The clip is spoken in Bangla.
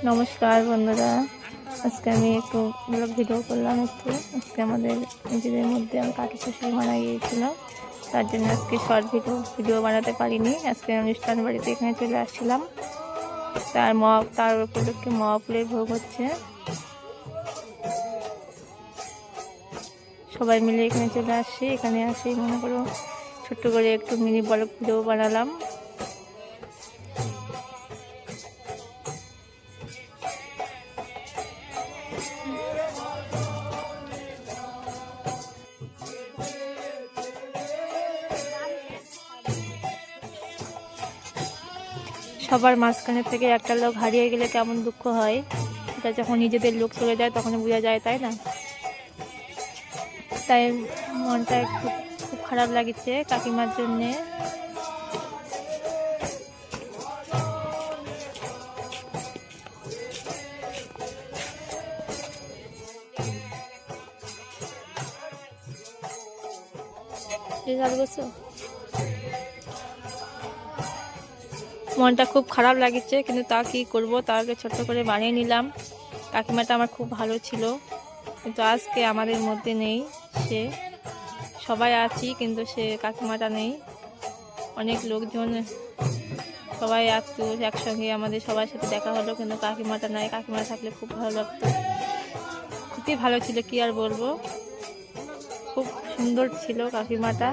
নমস্কার বন্ধুরা, আজকে আমি একটু ব্লগ ভিডিও করলাম। আজকে আমাদের নিজেদের মধ্যে আমি কাকি শ্বশুর মারা গিয়েছিল, তার জন্য আজকে শর্ট ভিডিও বানাতে পারিনি। আজকে অনুষ্ঠান বাড়িতে এখানে চলে আসছিলাম, তার উপলক্ষে মহাপুরের ভোগ হচ্ছে। সবাই মিলে এখানে চলে আসছি। এখানে আসি মনে করো ছোট্ট করে একটু মিনি ব্লগ ভিডিও বানালাম। সবার মাঝখানে থেকে একটা লোক হারিয়ে গেলে কেমন দুঃখ হয়, এটা যখন নিজেদের লোক চলে যায় তখন বোঝা যায়, তাই না? তাই মনটা খুব খুব খারাপ লাগছে কাকিমার জন্যে। মনটা খুব খারাপ লাগছে, কিন্তু তা কি করব, তাকে ছোট্ট করে বানিয়ে নিলাম। কাকিমাটা আমার খুব ভালো ছিল, কিন্তু আজকে আমাদের মধ্যে নেই। সে সবাই আছি কিন্তু সে কাকিমাটা নেই। অনেক লোকজন সবাই আত্মীয় একসঙ্গে আমাদের সবার সাথে দেখা হলো, কিন্তু কাকিমাটা নাই। কাকিমা থাকলে খুব ভালো লাগতো, খুবই ভালো ছিল, কি আর বলবো। খুব সুন্দর ছিল কাকিমাটা।